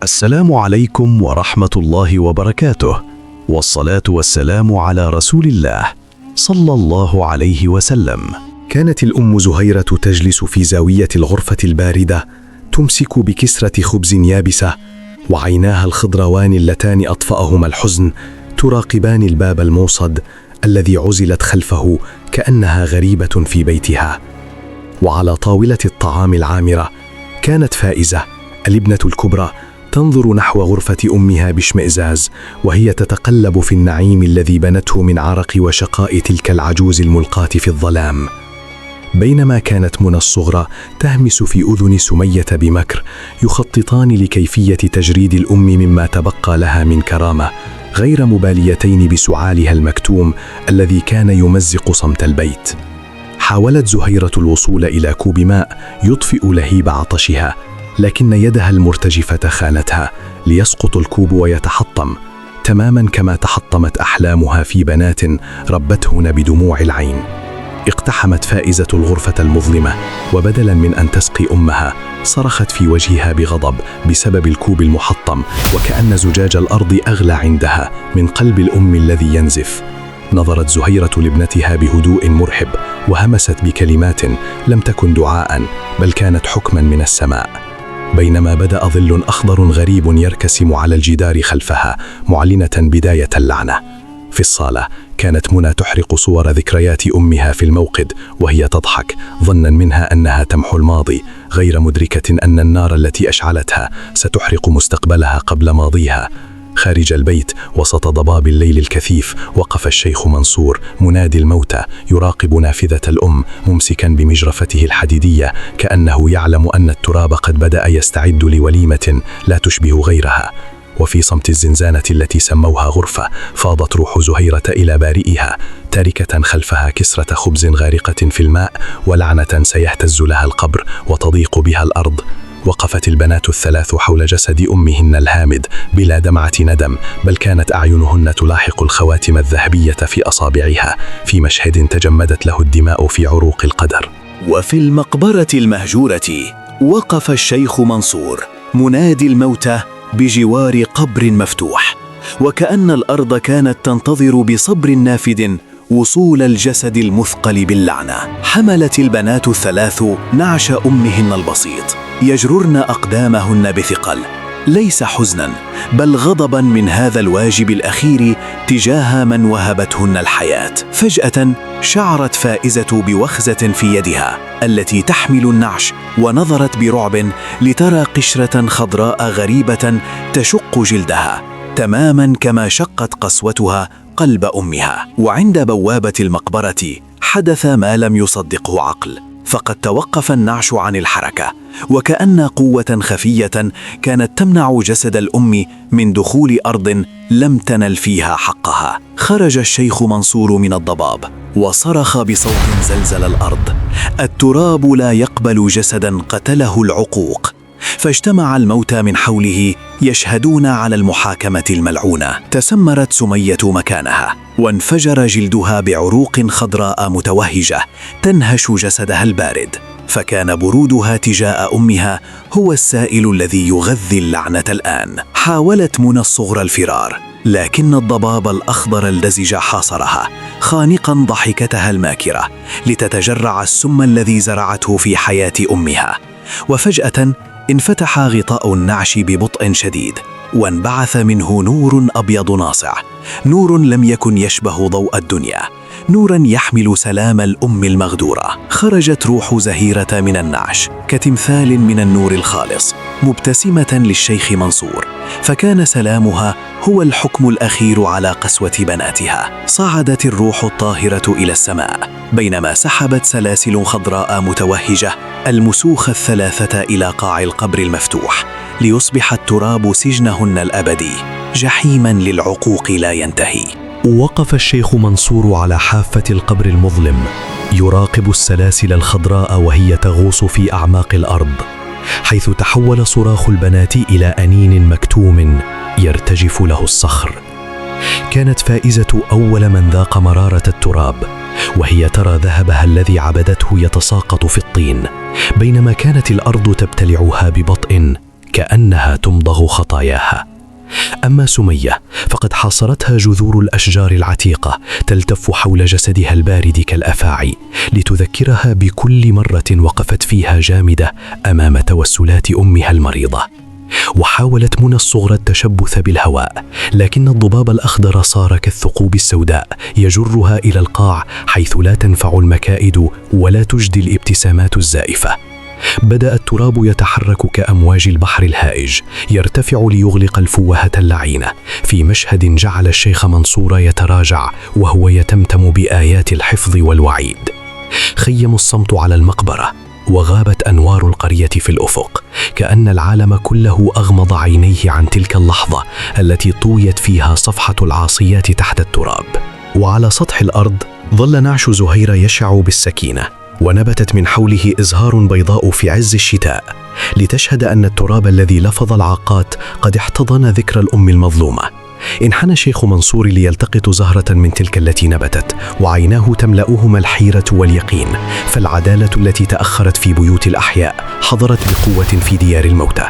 السلام عليكم ورحمة الله وبركاته، والصلاة والسلام على رسول الله صلى الله عليه وسلم. كانت الأم زهيرة تجلس في زاوية الغرفة الباردة تمسك بكسرة خبز يابسة، وعيناها الخضروان اللتان أطفأهما الحزن تراقبان الباب الموصد الذي عزلت خلفه كأنها غريبة في بيتها. وعلى طاولة الطعام العامرة كانت فائزة الابنة الكبرى تنظر نحو غرفة أمها باشمئزاز، وهي تتقلب في النعيم الذي بنته من عرق وشقاء تلك العجوز الملقاة في الظلام. بينما كانت منى الصغرى تهمس في أذن سمية بمكر، يخططان لكيفية تجريد الأم مما تبقى لها من كرامة، غير مباليتين بسعالها المكتوم الذي كان يمزق صمت البيت. حاولت زهيرة الوصول إلى كوب ماء يطفئ لهيب عطشها، لكن يدها المرتجفة خانتها ليسقط الكوب ويتحطم، تماما كما تحطمت أحلامها في بنات ربتهن بدموع العين. اقتحمت فائزة الغرفة المظلمة، وبدلا من أن تسقي أمها صرخت في وجهها بغضب بسبب الكوب المحطم، وكأن زجاج الأرض أغلى عندها من قلب الأم الذي ينزف. نظرت زهيرة لابنتها بهدوء مرحب، وهمست بكلمات لم تكن دعاء بل كانت حكما من السماء. بينما بدأ ظل أخضر غريب يركسم على الجدار خلفها معلنة بداية اللعنة. في الصالة كانت منى تحرق صور ذكريات أمها في الموقد وهي تضحك، ظنا منها أنها تمحو الماضي، غير مدركة أن النار التي أشعلتها ستحرق مستقبلها قبل ماضيها. خارج البيت وسط ضباب الليل الكثيف وقف الشيخ منصور منادي الموتى يراقب نافذة الأم ممسكا بمجرفته الحديدية، كأنه يعلم أن التراب قد بدأ يستعد لوليمة لا تشبه غيرها. وفي صمت الزنزانة التي سموها غرفة فاضت روح زهيرة إلى بارئها، تاركة خلفها كسرة خبز غارقة في الماء ولعنة سيهتز لها القبر وتضيق بها الأرض. وقفت البنات الثلاث حول جسد أمهن الهامد بلا دمعة ندم، بل كانت أعينهن تلاحق الخواتم الذهبية في أصابعها في مشهد تجمدت له الدماء في عروق القدر. وفي المقبرة المهجورة وقف الشيخ منصور منادي الموتى بجوار قبر مفتوح، وكأن الأرض كانت تنتظر بصبر نافذ وصول الجسد المثقل باللعنة. حملت البنات الثلاث نعش أمهن البسيط يجررن أقدامهن بثقل، ليس حزنا بل غضبا من هذا الواجب الأخير تجاه من وهبتهن الحياة. فجأة شعرت فائزة بوخزة في يدها التي تحمل النعش، ونظرت برعب لترى قشرة خضراء غريبة تشق جلدها تماما كما شقت قسوتها قلب أمها. وعند بوابة المقبرة حدث ما لم يصدقه عقل، فقد توقف النعش عن الحركة، وكأن قوة خفية كانت تمنع جسد الأم من دخول أرض لم تنل فيها حقها. خرج الشيخ منصور من الضباب وصرخ بصوت زلزل الأرض: التراب لا يقبل جسدا قتله العقوق. فاجتمع الموتى من حوله يشهدون على المحاكمة الملعونة. تسمرت سمية مكانها وانفجر جلدها بعروق خضراء متوهجة تنهش جسدها البارد، فكان برودها تجاه أمها هو السائل الذي يغذي اللعنة الآن. حاولت منى الصغرى الفرار، لكن الضباب الأخضر اللزج حاصرها، خانقا ضحكتها الماكرة لتتجرع السم الذي زرعته في حياة أمها. وفجأة انفتح غطاء النعش ببطء شديد، وانبعث منه نور أبيض ناصع، نور لم يكن يشبه ضوء الدنيا، نورا يحمل سلام الأم المغدورة. خرجت روح زهيرة من النعش كتمثال من النور الخالص مبتسمة للشيخ منصور، فكان سلامها هو الحكم الأخير على قسوة بناتها. صعدت الروح الطاهرة إلى السماء، بينما سحبت سلاسل خضراء متوهجة المسوخ الثلاثة إلى قاع القبر المفتوح، ليصبح التراب سجنهن الأبدي، جحيما للعقوق لا ينتهي. وقف الشيخ منصور على حافة القبر المظلم يراقب السلاسل الخضراء وهي تغوص في أعماق الأرض، حيث تحول صراخ البنات إلى أنين مكتوم يرتجف له الصخر. كانت فائزة أول من ذاق مرارة التراب، وهي ترى ذهبها الذي عبدته يتساقط في الطين، بينما كانت الأرض تبتلعها ببطء كأنها تمضغ خطاياها. أما سمية فقد حاصرتها جذور الأشجار العتيقة تلتف حول جسدها البارد كالأفاعي، لتذكرها بكل مرة وقفت فيها جامدة أمام توسلات أمها المريضة. وحاولت منى الصغرى التشبث بالهواء، لكن الضباب الأخضر صار كالثقوب السوداء يجرها إلى القاع، حيث لا تنفع المكائد ولا تجدي الابتسامات الزائفة. بدأ التراب يتحرك كأمواج البحر الهائج، يرتفع ليغلق الفوهة اللعينة، في مشهد جعل الشيخ منصور يتراجع وهو يتمتم بآيات الحفظ والوعيد. خيم الصمت على المقبرة، وغابت أنوار القرية في الأفق، كأن العالم كله أغمض عينيه عن تلك اللحظة التي طويت فيها صفحة العاصيات تحت التراب. وعلى سطح الأرض ظل نعش زهير يشع بالسكينة، ونبتت من حوله إزهار بيضاء في عز الشتاء، لتشهد أن التراب الذي لفظ العاقات قد احتضن ذكرى الأم المظلومة. انحنى شيخ منصور ليلتقط زهرة من تلك التي نبتت، وعيناه تملأهما الحيرة واليقين، فالعدالة التي تأخرت في بيوت الأحياء حضرت بقوة في ديار الموتى.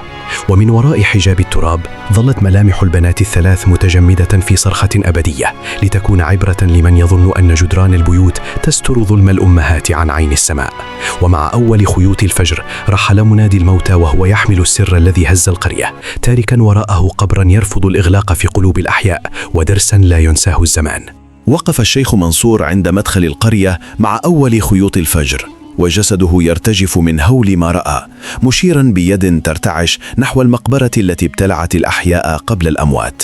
ومن وراء حجاب التراب ظلت ملامح البنات الثلاث متجمدة في صرخة أبدية، لتكون عبرة لمن يظن أن جدران البيوت تستر ظلم الأمهات عن عين السماء. ومع أول خيوط الفجر رحل منادي الموتى، وهو يحمل السر الذي هز القرية، تاركا وراءه قبرا يرفض الإغلاق في قلوب الأحياء، ودرسا لا ينساه الزمان. وقف الشيخ منصور عند مدخل القرية مع أول خيوط الفجر، وجسده يرتجف من هول ما رأى، مشيرا بيد ترتعش نحو المقبرة التي ابتلعت الأحياء قبل الأموات.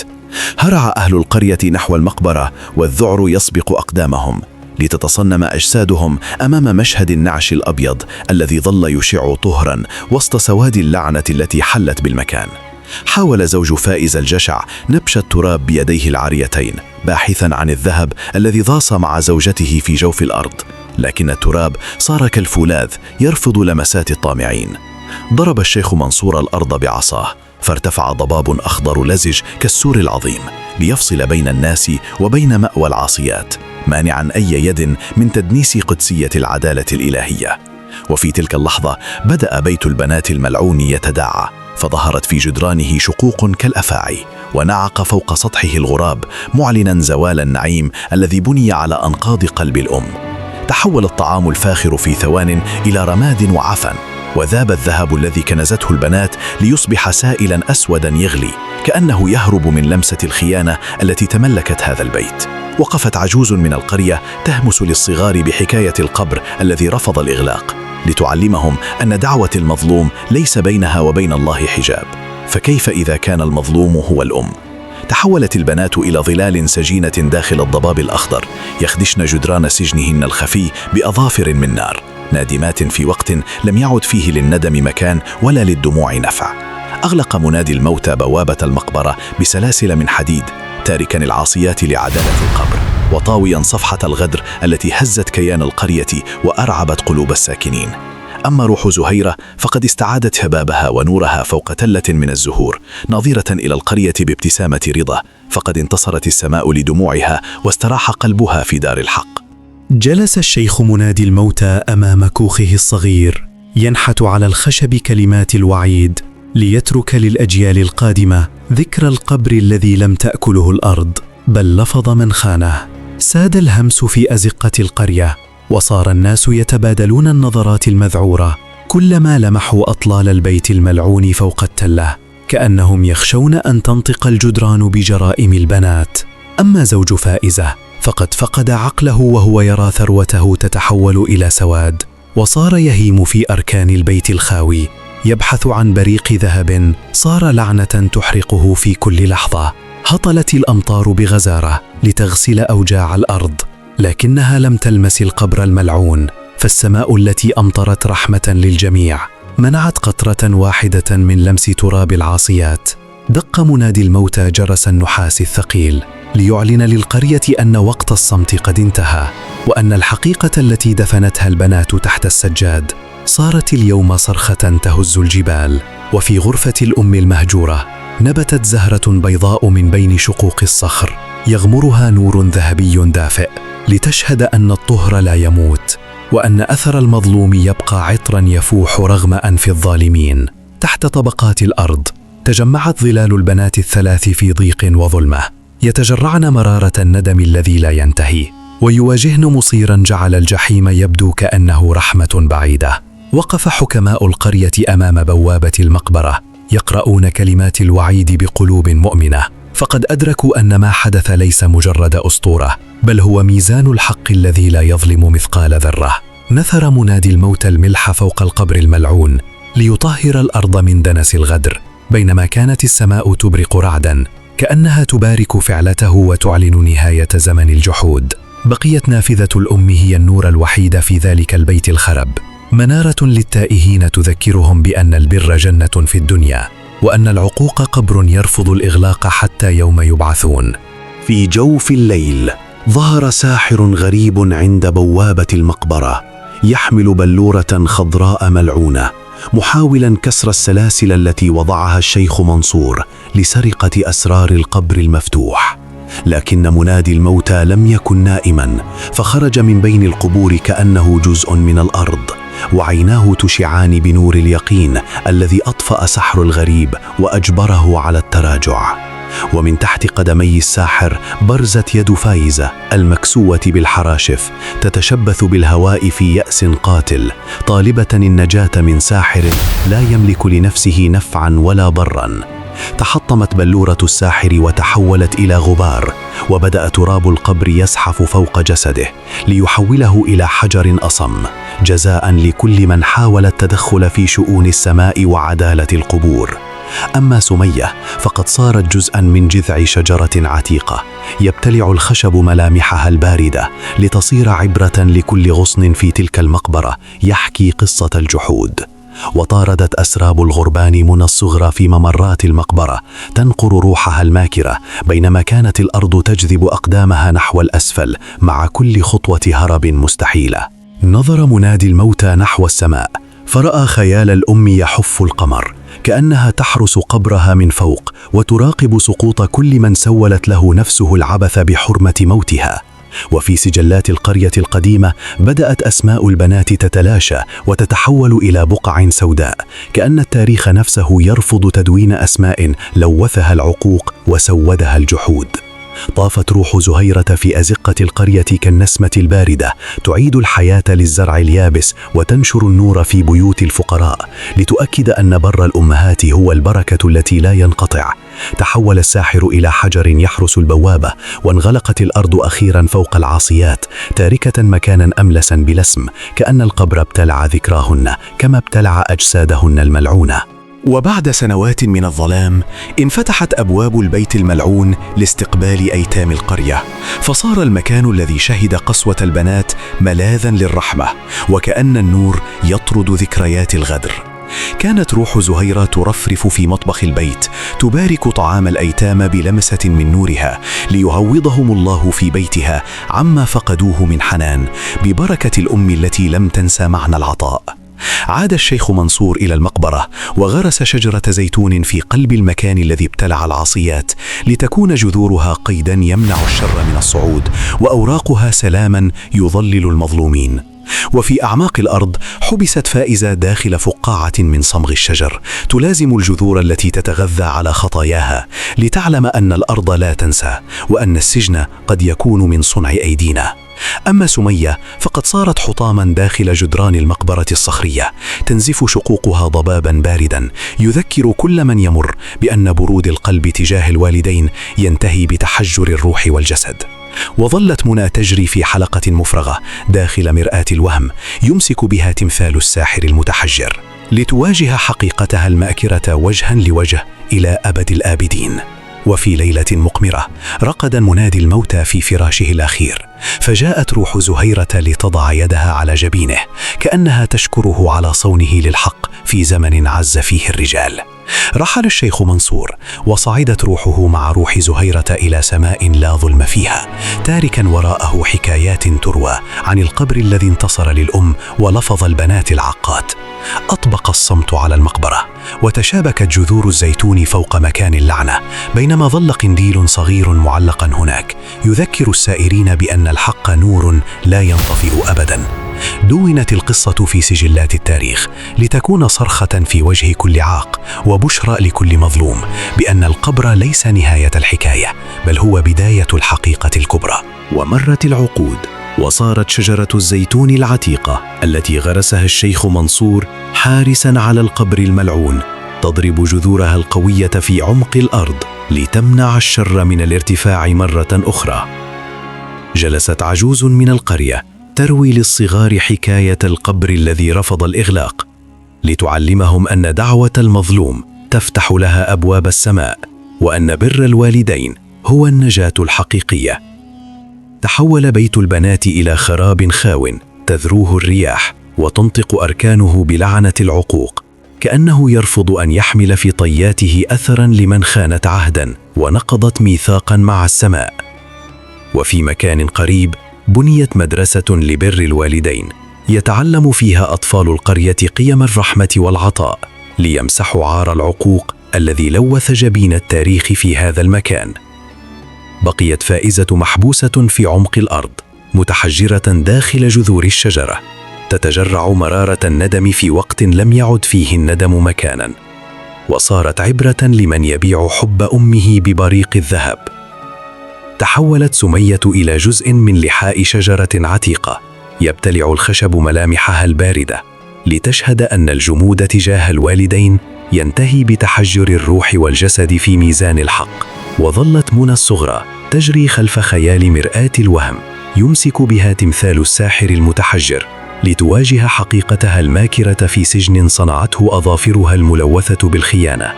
هرع أهل القرية نحو المقبرة، والذعر يسبق أقدامهم، لتتصنم أجسادهم أمام مشهد النعش الأبيض الذي ظل يشع طهرا وسط سواد اللعنة التي حلت بالمكان. حاول زوج فائز الجشع نبش التراب بيديه العاريتين، باحثا عن الذهب الذي ضاص مع زوجته في جوف الأرض، لكن التراب صار كالفولاذ يرفض لمسات الطامعين. ضرب الشيخ منصور الأرض بعصاه، فارتفع ضباب أخضر لزج كالسور العظيم، ليفصل بين الناس وبين مأوى العاصيات، مانعا أي يد من تدنيس قدسية العدالة الإلهية. وفي تلك اللحظة بدأ بيت البنات الملعون يتداعى، فظهرت في جدرانه شقوق كالأفاعي، ونعق فوق سطحه الغراب، معلنا زوال النعيم الذي بني على أنقاض قلب الأم. تحول الطعام الفاخر في ثوان إلى رماد وعفن، وذاب الذهب الذي كنزته البنات ليصبح سائلا أسودا يغلي، كأنه يهرب من لمسة الخيانة التي تملكت هذا البيت. وقفت عجوز من القرية تهمس للصغار بحكاية القبر الذي رفض الإغلاق، لتعلمهم أن دعوة المظلوم ليس بينها وبين الله حجاب، فكيف إذا كان المظلوم هو الأم؟ تحولت البنات إلى ظلال سجينة داخل الضباب الأخضر، يخدشن جدران سجنهن الخفي بأظافر من نار، نادمات في وقت لم يعد فيه للندم مكان ولا للدموع نفع. أغلق منادي الموتى بوابة المقبرة بسلاسل من حديد، تاركا العاصيات لعدالة القبر، وطاويا صفحة الغدر التي هزت كيان القرية وأرعبت قلوب الساكنين. أما روح زهيرة فقد استعادت هبابها ونورها فوق تلة من الزهور، ناظرة إلى القرية بابتسامة رضا، فقد انتصرت السماء لدموعها واستراح قلبها في دار الحق. جلس الشيخ منادي الموتى أمام كوخه الصغير، ينحت على الخشب كلمات الوعيد، ليترك للأجيال القادمة ذكر القبر الذي لم تأكله الأرض بل لفظ من خانه. ساد الهمس في أزقة القرية، وصار الناس يتبادلون النظرات المذعورة كلما لمحوا أطلال البيت الملعون فوق التلة، كأنهم يخشون أن تنطق الجدران بجرائم البنات. أما زوج فائزة فقد فقد عقله وهو يرى ثروته تتحول إلى سواد، وصار يهيم في أركان البيت الخاوي، يبحث عن بريق ذهب صار لعنة تحرقه في كل لحظة. هطلت الأمطار بغزارة لتغسل أوجاع الأرض، لكنها لم تلمس القبر الملعون، فالسماء التي أمطرت رحمة للجميع منعت قطرة واحدة من لمس تراب العاصيات. دق منادي الموتى جرس النحاس الثقيل، ليعلن للقرية أن وقت الصمت قد انتهى، وأن الحقيقة التي دفنتها البنات تحت السجاد صارت اليوم صرخة تهز الجبال. وفي غرفة الأم المهجورة نبتت زهرة بيضاء من بين شقوق الصخر، يغمرها نور ذهبي دافئ، لتشهد أن الطهر لا يموت، وأن أثر المظلوم يبقى عطرا يفوح رغم أنف الظالمين. تحت طبقات الأرض تجمعت ظلال البنات الثلاث في ضيق وظلمة، يتجرعن مرارة الندم الذي لا ينتهي، ويواجهن مصيرا جعل الجحيم يبدو كأنه رحمة بعيدة. وقف حكماء القرية أمام بوابة المقبرة يقرؤون كلمات الوعيد بقلوب مؤمنة، فقد أدركوا أن ما حدث ليس مجرد أسطورة، بل هو ميزان الحق الذي لا يظلم مثقال ذرة. نثر منادي الموت الملح فوق القبر الملعون ليطهر الأرض من دنس الغدر، بينما كانت السماء تبرق رعدا كأنها تبارك فعلته وتعلن نهاية زمن الجحود. بقيت نافذة الأم هي النور الوحيد في ذلك البيت الخرب، منارة للتائهين تذكرهم بأن البر جنة في الدنيا، وأن العقوق قبر يرفض الإغلاق حتى يوم يبعثون. في جوف الليل ظهر ساحر غريب عند بوابة المقبرة، يحمل بلورة خضراء ملعونة، محاولا كسر السلاسل التي وضعها الشيخ منصور لسرقة أسرار القبر المفتوح. لكن منادي الموتى لم يكن نائما، فخرج من بين القبور كأنه جزء من الأرض، وعيناه تشعان بنور اليقين الذي أطفأ سحر الغريب وأجبره على التراجع. ومن تحت قدمي الساحر برزت يد فايزة المكسوة بالحراشف، تتشبث بالهواء في يأس قاتل، طالبة النجاة من ساحر لا يملك لنفسه نفعا ولا ضرا. تحطمت بلورة الساحر وتحولت إلى غبار، وبدأ تراب القبر يزحف فوق جسده ليحوله إلى حجر أصم، جزاء لكل من حاول التدخل في شؤون السماء وعدالة القبور. أما سمية فقد صارت جزءا من جذع شجرة عتيقة، يبتلع الخشب ملامحها الباردة لتصير عبرة لكل غصن في تلك المقبرة يحكي قصة الجحود. وطاردت أسراب الغربان منى الصغرى في ممرات المقبرة تنقر روحها الماكرة، بينما كانت الأرض تجذب أقدامها نحو الأسفل مع كل خطوة هرب مستحيلة. نظر منادي الموتى نحو السماء، فرأى خيال الأم يحف القمر، كأنها تحرس قبرها من فوق وتراقب سقوط كل من سولت له نفسه العبث بحرمة موتها. وفي سجلات القرية القديمة بدأت أسماء البنات تتلاشى وتتحول إلى بقع سوداء، كأن التاريخ نفسه يرفض تدوين أسماء لوثها العقوق وسودها الجحود. طافت روح زهيرة في أزقة القرية كالنسمة الباردة، تعيد الحياة للزرع اليابس وتنشر النور في بيوت الفقراء، لتؤكد أن بر الأمهات هو البركة التي لا ينقطع. تحول الساحر إلى حجر يحرس البوابة، وانغلقت الأرض أخيرا فوق العاصيات، تاركة مكانا أملسا بلا اسم، كأن القبر ابتلع ذكراهن كما ابتلع أجسادهن الملعونة. وبعد سنوات من الظلام انفتحت أبواب البيت الملعون لاستقبال أيتام القرية، فصار المكان الذي شهد قسوة البنات ملاذا للرحمة، وكأن النور يطرد ذكريات الغدر. كانت روح زهيرة ترفرف في مطبخ البيت، تبارك طعام الأيتام بلمسة من نورها، ليعوضهم الله في بيتها عما فقدوه من حنان، ببركة الأم التي لم تنسى معنى العطاء. عاد الشيخ منصور إلى المقبرة وغرس شجرة زيتون في قلب المكان الذي ابتلع العاصيات، لتكون جذورها قيدا يمنع الشر من الصعود، وأوراقها سلاما يظلل المظلومين. وفي أعماق الأرض حبست فائزة داخل فقاعة من صمغ الشجر، تلازم الجذور التي تتغذى على خطاياها، لتعلم أن الأرض لا تنسى، وأن السجن قد يكون من صنع أيدينا. أما سمية فقد صارت حطاما داخل جدران المقبرة الصخرية، تنزف شقوقها ضبابا باردا يذكر كل من يمر بأن برود القلب تجاه الوالدين ينتهي بتحجر الروح والجسد. وظلت منى تجري في حلقة مفرغة داخل مرآة الوهم يمسك بها تمثال الساحر المتحجر، لتواجه حقيقتها المأكرة وجها لوجه إلى أبد الآبدين. وفي ليلة مقمرة رقد منادي الموتى في فراشه الأخير، فجاءت روح زهيرة لتضع يدها على جبينه، كأنها تشكره على صونه للحق في زمن عز فيه الرجال. رحل الشيخ منصور، وصعدت روحه مع روح زهيرة إلى سماء لا ظلم فيها، تاركا وراءه حكايات تروى عن القبر الذي انتصر للأم ولفظ البنات العاقات. أطبق الصمت على المقبرة، وتشابكت جذور الزيتون فوق مكان اللعنة، بينما ظل قنديل صغير معلقا هناك يذكر السائرين بأن الحق نور لا ينطفئ أبدا. دونت القصة في سجلات التاريخ لتكون صرخة في وجه كل عاق وبشرى لكل مظلوم بأن القبر ليس نهاية الحكاية، بل هو بداية الحقيقة الكبرى. ومرت العقود وصارت شجرة الزيتون العتيقة التي غرسها الشيخ منصور حارساً على القبر الملعون تضرب جذورها القوية في عمق الأرض لتمنع الشر من الارتفاع مرة أخرى. جلست عجوز من القرية تروي للصغار حكاية القبر الذي رفض الإغلاق، لتعلمهم أن دعوة المظلوم تفتح لها أبواب السماء، وأن بر الوالدين هو النجاة الحقيقية. تحول بيت البنات إلى خراب خاو تذروه الرياح وتنطق أركانه بلعنة العقوق، كأنه يرفض أن يحمل في طياته أثراً لمن خانت عهداً ونقضت ميثاقاً مع السماء. وفي مكان قريب بنيت مدرسة لبر الوالدين يتعلم فيها أطفال القرية قيم الرحمة والعطاء، ليمسحوا عار العقوق الذي لوث جبين التاريخ في هذا المكان. بقيت فائزة محبوسة في عمق الأرض متحجرة داخل جذور الشجرة، تتجرع مرارة الندم في وقت لم يعد فيه الندم مكانا، وصارت عبرة لمن يبيع حب أمه ببريق الذهب. تحولت سمية إلى جزء من لحاء شجرة عتيقة يبتلع الخشب ملامحها الباردة، لتشهد أن الجمود تجاه الوالدين ينتهي بتحجر الروح والجسد في ميزان الحق. وظلت منى الصغرى تجري خلف خيال مرآة الوهم يمسك بها تمثال الساحر المتحجر، لتواجه حقيقتها الماكرة في سجن صنعته أظافرها الملوثة بالخيانة.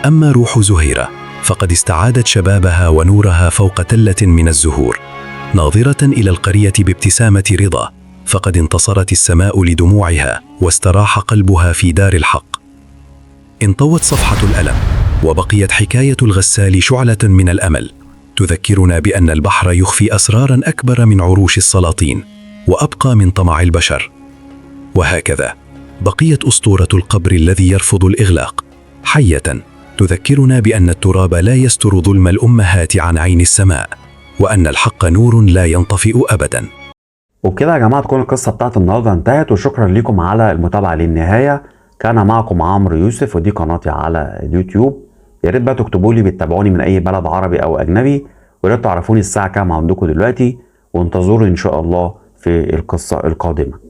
أما روح زهيرة فقد استعادت شبابها ونورها فوق تلة من الزهور، ناظرة إلى القرية بابتسامة رضا، فقد انتصرت السماء لدموعها واستراح قلبها في دار الحق. انطوت صفحة الألم وبقيت حكاية الغسال شعلة من الأمل، تذكرنا بأن البحر يخفي أسراراً أكبر من عروش السلاطين وأبقى من طمع البشر. وهكذا بقيت أسطورة القبر الذي يرفض الإغلاق حية، تذكرنا بأن التراب لا يستر ظلم الأمهات عن عين السماء، وأن الحق نور لا ينطفئ أبداً. وبكده يا جماعة تكون القصة بتاعت النهاردة انتهت، وشكرا لكم على المتابعة للنهاية. كان معكم عمرو يوسف، ودي قناتي على اليوتيوب. يا ريت بقى تكتبوا لي بتتابعوني من أي بلد عربي أو أجنبي، ويا ريت تعرفوني الساعة كام عندكم دلوقتي، وانتظروا إن شاء الله في القصة القادمة.